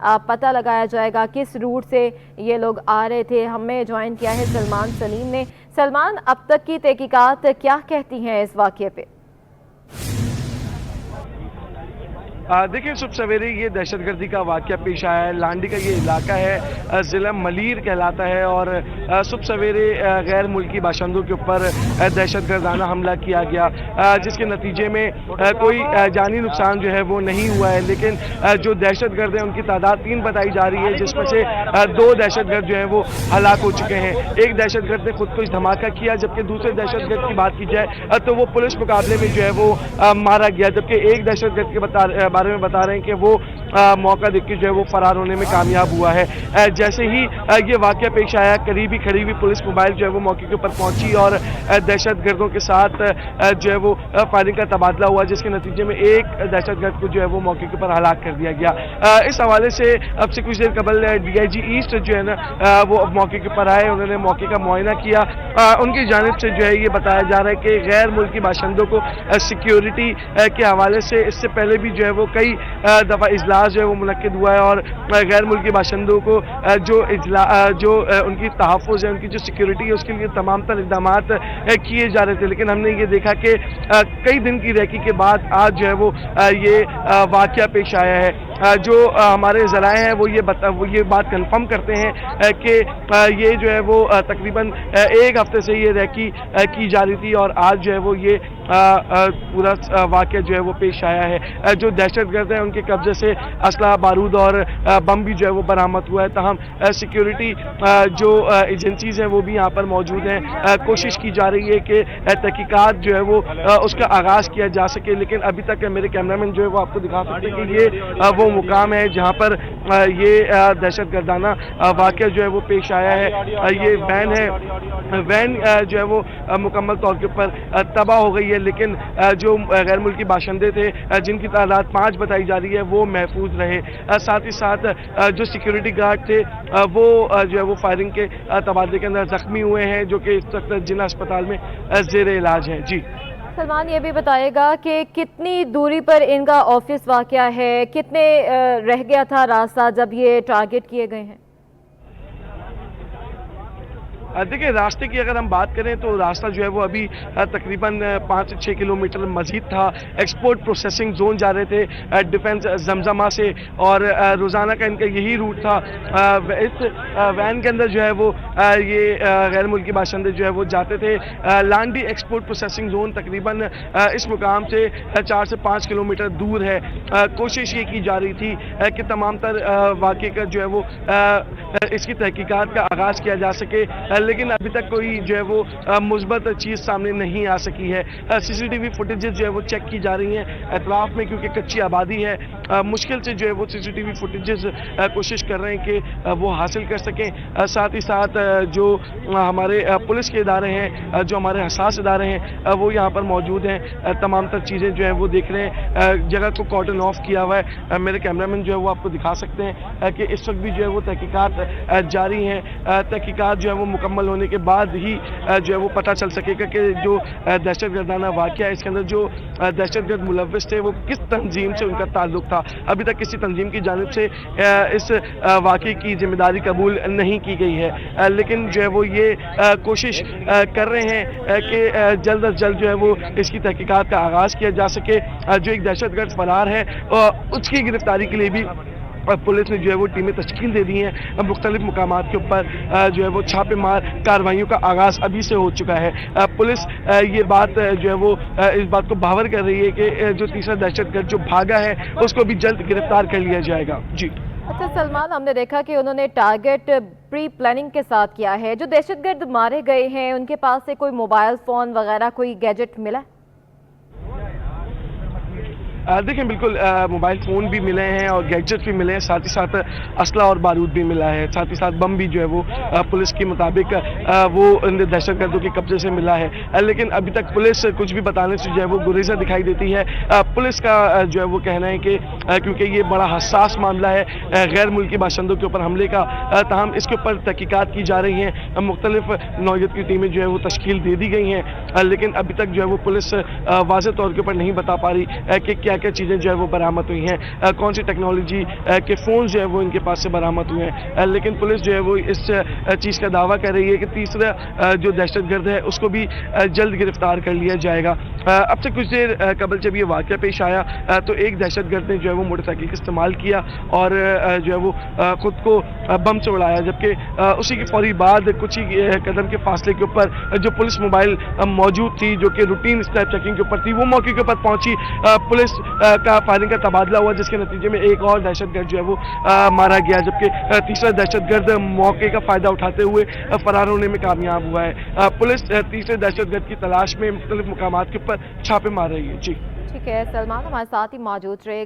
पता लगाया जाएगा किस रूट से ये लोग आ रहे थे। हमें ज्वाइन किया है सलमान सलीम ने। सलमान, अब तक की तहकीकात क्या कहती हैं इस वाक़ये पे? देखिए, सुबह सवेरे ये दहशतगर्दी का वाक़या पेश आया है। लांडी का ये इलाका है, ज़िला मलीर कहलाता है, और सुबह सवेरे गैर मुल्की बाशिंदों के ऊपर दहशतगर्दाना हमला किया गया, जिसके नतीजे में कोई जानी नुकसान जो है वो नहीं हुआ है। लेकिन जो दहशतगर्द हैं उनकी तादाद 3 बताई जा रही है, जिसमें से 2 दहशतगर्द जो हैं वो हलाक हो चुके हैं। एक दहशतगर्द ने खुद को इस धमाका किया, जबकि दूसरे दहशतगर्द की बात की जाए तो वो पुलिस मुकाबले में जो है वो मारा गया, जबकि एक दहशतगर्द के बारे में बता रहे हैं कि वो मौका देख के जो है वो फरार होने में कामयाब हुआ है। जैसे ही ये वाक़या पेश आया, करीबी खड़ी हुई पुलिस मोबाइल जो है वो मौके के ऊपर पहुंची और दहशतगर्दों के साथ जो है वो फायरिंग का तबादला हुआ, जिसके नतीजे में एक दहशतगर्द को जो है वो मौके के ऊपर हलाक कर दिया गया। इस हवाले से अब से कुछ देर कबल DIG ईस्ट जो है ना वो अब मौके के ऊपर आए, उन्होंने मौके का मुआयना किया। उनकी जानिब से जो है ये बताया जा रहा है कि गैर मुल्की बाशिंदों को सिक्योरिटी के हवाले से इससे पहले भी जो है वो कई दफ़ा इजलास जो है वो मुनक्किद हुआ है, और गैर मुल्की बाशिंदों को जो उनकी तहफ़्फ़ुज़ है, उनकी जो सिक्योरिटी है, उसके लिए तमाम तर इक़दामात किए जा रहे थे। लेकिन हमने ये देखा कि कई दिन की रेकी के बाद आज जो है वो ये वाक़या पेश आया है। जो हमारे ज़राए हैं वो ये बात कन्फर्म करते हैं कि ये जो है वो तकरीबन 1 हफ़्ते से ये रेकी की जा रही थी, और आज जो है वो ये पूरा वाक़या जो है वो पेश आया है। जो दहशतगर्द हैं उनके कब्जे से असला, बारूद और बम भी जो है वो बरामद हुआ है। तहम सिक्योरिटी जो एजेंसीज़ हैं वो भी यहाँ पर मौजूद हैं। कोशिश की जा रही है कि तहकीकात जो है वो उसका आगाज़ किया जा सके, लेकिन अभी तक मेरे कैमरामैन जो है वो आपको दिखा सकते हैं कि ये वो मुकाम है जहाँ पर ये दहशतगर्दाना वाक़या जो है वो पेश आया है। ये वैन है, वैन जो है वो मुकम्मल तौर के ऊपर तबाह हो गई है, लेकिन जो गैर मुल्की बाशिंदे थे जिनकी तादाद 5 बताई जा रही है वो महफूज रहे। साथ ही साथ जो सिक्योरिटी गार्ड थे वो जो है वो फायरिंग के तबादले के अंदर ज़ख्मी हुए हैं, जो कि इस वक्त जिला अस्पताल में ज़ेर इलाज हैं। जी सलमान, ये भी बताएगा कि कितनी दूरी पर इनका ऑफिस वाक़या है, कितने रह गया था रास्ता जब ये टारगेट किए गए हैं? देखिए, रास्ते की अगर हम बात करें तो रास्ता जो है वो अभी तकरीबन 5 से 6 किलोमीटर मज़ीद था। एक्सपोर्ट प्रोसेसिंग जोन जा रहे थे डिफेंस जमजमा से, और रोज़ाना का इनका यही रूट था। इस वैन के अंदर जो है वो ये गैर मुल्की बाशिंदे जो है वो जाते थे। लांडी एक्सपोर्ट प्रोसेसिंग जोन तकरीबन इस मुकाम से 4 से 5 किलोमीटर दूर है। कोशिश ये की जा रही थी कि तमाम तर वाक़े का जो है वो इसकी तहकीकात का आगाज़ किया जा सके, लेकिन अभी तक कोई जो है वो मुस्बत चीज़ सामने नहीं आ सकी है। CCTV फुटेजेस जो है वो चेक की जा रही हैं अतराफ़ में, क्योंकि कच्ची आबादी है। मुश्किल से जो है वो CCTV फुटेजेस कोशिश कर रहे हैं कि वो हासिल कर सकें। साथ ही साथ जो हमारे पुलिस के इदारे हैं, जो हमारे हसास इदारे हैं, वो यहाँ पर मौजूद हैं। तमाम तर चीज़ें जो हैं वो देख रहे हैं। जगह को कॉर्डन ऑफ किया हुआ है। मेरे कैमरामैन जो है वो आपको दिखा सकते हैं कि इस वक्त भी जो है वो तहकीकात जारी हैं। तहकीकात जो है वो मुकम्मल होने के बाद ही जो है वो पता चल सकेगा कि जो दहशतगर्दाना वाक़या है इसके अंदर जो दहशतगर्द मुलव्विस थे वो किस तंजीम से उनका ताल्लुक था। अभी तक किसी तंजीम की जानिब से इस वाक़े की जिम्मेदारी कबूल नहीं की गई है, लेकिन जो है वो ये कोशिश कर रहे हैं कि जल्द अज जल्द जो है वो इसकी तहकीकात का आगाज़ किया जा सके। जो एक दहशतगर्द फरार है उसकी गिरफ्तारी के लिए भी पुलिस ने जो है वो टीमें तश्कील दे दी हैं। मुख्तलिफ मुकामात के ऊपर जो है वो छापेमार कार्रवाइयों का आगाज़ अभी से हो चुका है। पुलिस ये बात जो है वो इस बात को बावर कर रही है कि जो तीसरा दहशतगर्द जो भागा है उसको भी जल्द गिरफ्तार कर लिया जाएगा। जी अच्छा सलमान, हमने देखा कि उन्होंने टारगेट प्री प्लानिंग के साथ किया है। जो दहशतगर्द मारे गए हैं उनके पास से कोई मोबाइल फ़ोन वगैरह कोई गैजेट मिला? देखिए, बिल्कुल मोबाइल फ़ोन भी मिले हैं और गैजेट्स भी मिले हैं, साथ ही साथ असला और बारूद भी मिला है, साथ ही साथ बम भी जो है वो पुलिस के मुताबिक वो दहशतगर्दों के कब्जे से मिला है। लेकिन अभी तक पुलिस कुछ भी बताने से जो है वो गुरेज़ा दिखाई देती है। पुलिस का जो है वो कहना है कि क्योंकि ये बड़ा हसास मामला है गैर मुल्की बाशिंदों के ऊपर हमले का, ताहम इसके ऊपर तहकीकात की जा रही हैं। मुख्तलिफ नौयत की टीमें जो है वो तश्कील दे दी गई हैं, लेकिन अभी तक जो है वो पुलिस वाज़ेह तौर के ऊपर नहीं बता पा रही कि क्या क्या चीज़ें जो है वो बरामद हुई हैं, कौन सी टेक्नोलॉजी के फ़ोन जो है वो इनके पास से बरामद हुए हैं। लेकिन पुलिस जो है वो इस चीज़ का दावा कर रही है कि तीसरा जो दहशतगर्द है उसको भी जल्द गिरफ्तार कर लिया जाएगा। अब से कुछ देर कबल जब ये वाक़या पेश आया तो एक दहशतगर्द ने जो है वो मोटरसाइकिल का इस्तेमाल किया और जो है वो खुद को बम से उड़ाया, जबकि उसी के फौरी बाद कुछ ही कदम के फासले के ऊपर जो पुलिस मोबाइल मौजूद थी जो कि रूटीन स्नैप चेकिंग के ऊपर थी, वो मौके के ऊपर पहुंची। पुलिस का फायरिंग का तबादला हुआ जिसके नतीजे में एक और दहशतगर्द जो है वो मारा गया, जबकि तीसरा दहशतगर्द मौके का फ़ायदा उठाते हुए फरार होने में कामयाब हुआ है। पुलिस तीसरे दहशतगर्द की तलाश में मुख्तलिफ मुकामात के ऊपर छापे मार रही है। जी ठीक है सलमान, हमारे साथ ही मौजूद रहेगा।